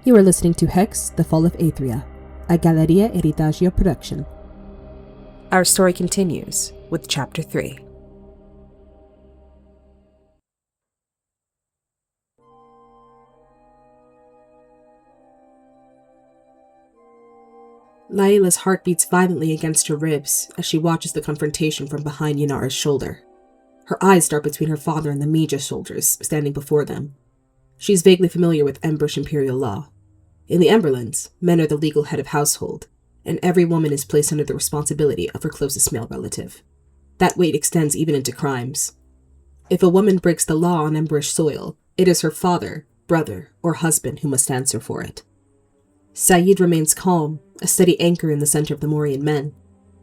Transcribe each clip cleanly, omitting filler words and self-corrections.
You are listening to Hex, The Fall of Aethria, a Galleria Heritagio production. Our story continues with Chapter 3. Layla's heart beats violently against her ribs as she watches the confrontation from behind Yanara's shoulder. Her eyes dart between her father and the Mija soldiers standing before them. She is vaguely familiar with Emberish imperial law. In the Emberlands, men are the legal head of household, and every woman is placed under the responsibility of her closest male relative. That weight extends even into crimes. If a woman breaks the law on Emberish soil, it is her father, brother, or husband who must answer for it. Zaíd remains calm, a steady anchor in the center of the Morian men,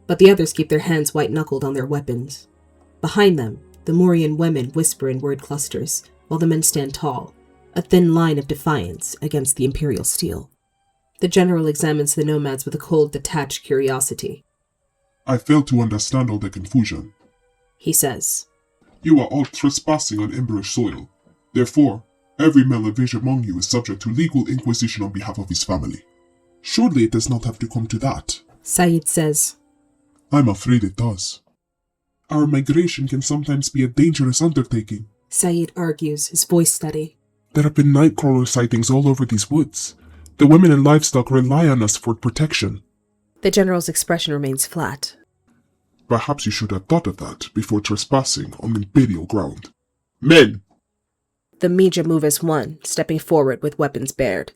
but the others keep their hands white-knuckled on their weapons. Behind them, the Morian women whisper in word clusters, while the men stand tall, a thin line of defiance against the imperial steel. The general examines the nomads with a cold, detached curiosity. "I fail to understand all the confusion," he says. "You are all trespassing on Emberish soil. Therefore, every male of age among you is subject to legal inquisition on behalf of his family. Surely it does not have to come to that," Zaíd says. "I'm afraid it does. Our migration can sometimes be a dangerous undertaking," Zaíd argues, his voice steady. "There have been nightcrawler sightings all over these woods. The women and livestock rely on us for protection." The general's expression remains flat. "Perhaps you should have thought of that before trespassing on imperial ground. Men!" The Mija move as one, stepping forward with weapons bared.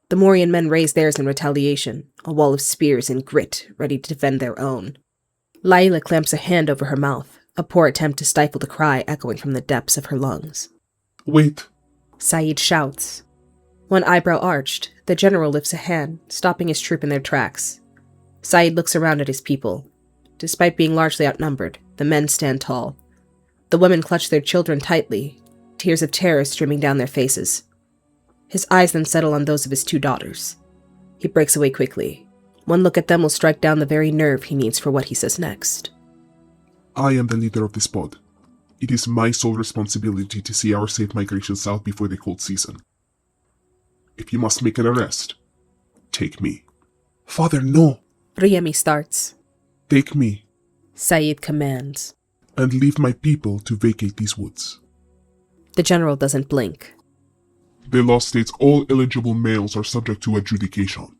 The Morian men raise theirs in retaliation, a wall of spears and grit ready to defend their own. Layla clamps a hand over her mouth, a poor attempt to stifle the cry echoing from the depths of her lungs. "Wait," Zaíd shouts. One eyebrow arched, the general lifts a hand, stopping his troop in their tracks. Zaíd looks around at his people. Despite being largely outnumbered, the men stand tall. The women clutch their children tightly, tears of terror streaming down their faces. His eyes then settle on those of his two daughters. He breaks away quickly. One look at them will strike down the very nerve he needs for what he says next. "I am the leader of this pod. It is my sole responsibility to see our safe migration south before the cold season. If you must make an arrest, take me." "Father, no!" Riemi starts. "Take me, Zaíd commands. and leave my people to vacate these woods." The general doesn't blink. The law states all eligible males are subject to adjudication.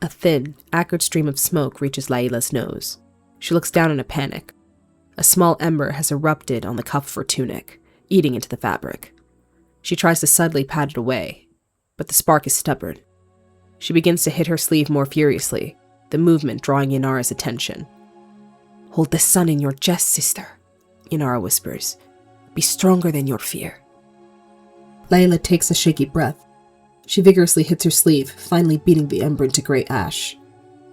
A thin, acrid stream of smoke reaches Layla's nose. She looks down in a panic. A small ember has erupted on the cuff of her tunic, eating into the fabric. She tries to subtly pat it away, but the spark is stubborn. She begins to hit her sleeve more furiously, the movement drawing Yanara's attention. "Hold the sun in your chest, sister," Yanara whispers. "Be stronger than your fear." Layla takes a shaky breath. She vigorously hits her sleeve, finally beating the ember into grey ash.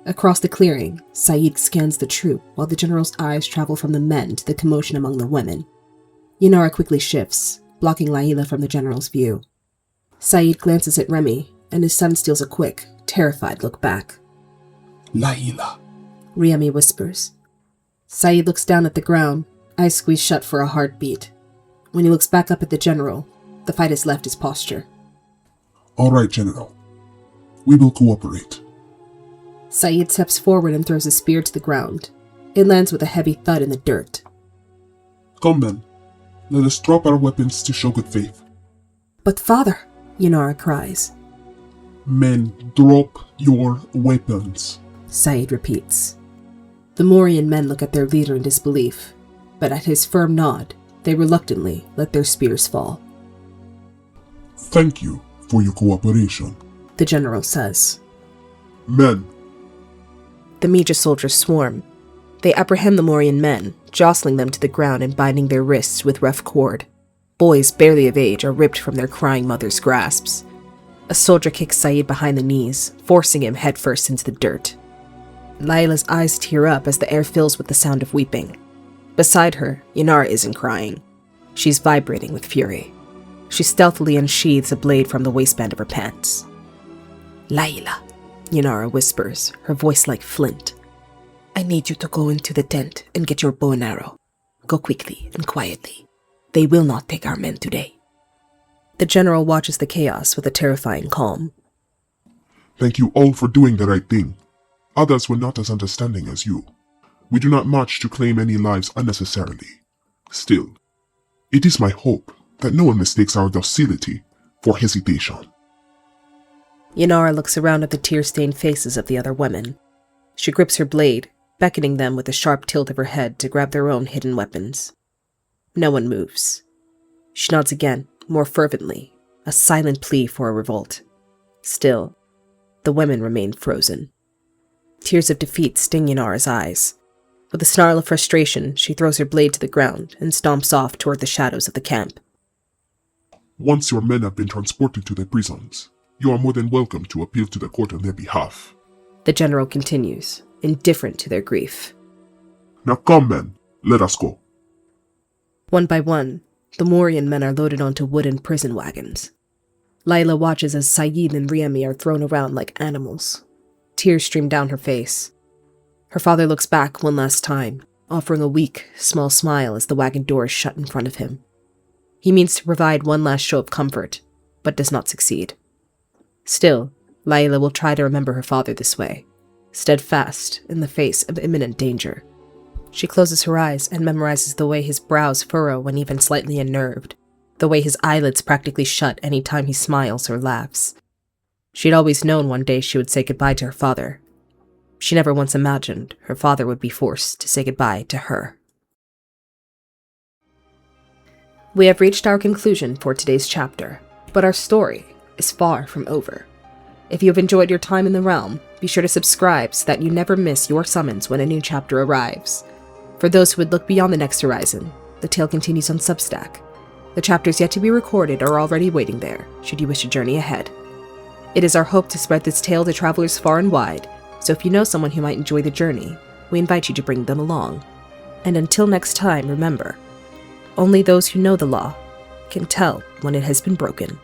Across the clearing, Zaíd scans the troop while the general's eyes travel from the men to the commotion among the women. Yanara quickly shifts, blocking Layla from the general's view. Zaíd glances at Remy, and his son steals a quick, terrified look back. "Layla," Remy whispers. Zaíd looks down at the ground, eyes squeezed shut for a heartbeat. When he looks back up at the general, the fight has left his posture. "All right, General. We will cooperate." Zaíd steps forward and throws a spear to the ground. It lands with a heavy thud in the dirt. "Come then. Let us drop our weapons to show good faith." "But father," Yanara cries. "Men, drop your weapons." Zaíd repeats. The Morian men look at their leader in disbelief, but at his firm nod, they reluctantly let their spears fall. "Thank you for your cooperation," the general says. "Men." The Mija soldiers swarm. They apprehend the Morian men, jostling them to the ground and binding their wrists with rough cord. Boys barely of age are ripped from their crying mother's grasps. A soldier kicks Zaíd behind the knees, forcing him headfirst into the dirt. Layla's eyes tear up as the air fills with the sound of weeping. Beside her, Yanara isn't crying. She's vibrating with fury. She stealthily unsheathes a blade from the waistband of her pants. "Layla," Yanara whispers, her voice like flint. "I need you to go into the tent and get your bow and arrow. Go quickly and quietly. They will not take our men today." The general watches the chaos with a terrifying calm. Thank you all for doing the right thing. Others were not as understanding as you. We do not march to claim any lives unnecessarily. Still, it is my hope that no one mistakes our docility for hesitation. Inara looks around at the tear-stained faces of the other women. She grips her blade, beckoning them with a sharp tilt of her head to grab their own hidden weapons. No one moves. She nods again, more fervently, a silent plea for a revolt. Still, the women remain frozen. Tears of defeat sting Inara's eyes. With a snarl of frustration, she throws her blade to the ground and stomps off toward the shadows of the camp. Once your men have been transported to their prisons, you are more than welcome to appeal to the court on their behalf. The general continues, indifferent to their grief. Now come, men. Let us go. One by one, the Morian men are loaded onto wooden prison wagons. Layla watches as Zaíd and Riemi are thrown around like animals. Tears stream down her face. Her father looks back one last time, offering a weak, small smile as the wagon doors shut in front of him. He means to provide one last show of comfort, but does not succeed. Still, Layla will try to remember her father this way, steadfast in the face of imminent danger. She closes her eyes and memorizes the way his brows furrow when even slightly unnerved, the way his eyelids practically shut any time he smiles or laughs. She'd always known one day she would say goodbye to her father. She never once imagined her father would be forced to say goodbye to her. We have reached our conclusion for today's chapter, but our story is far from over. If you have enjoyed your time in the realm, be sure to subscribe so that you never miss your summons when a new chapter arrives. For those who would look beyond the next horizon, the tale continues on Substack. The chapters yet to be recorded are already waiting there, should you wish to journey ahead. It is our hope to spread this tale to travelers far and wide, so if you know someone who might enjoy the journey, we invite you to bring them along. And until next time, remember, only those who know the law can tell when it has been broken.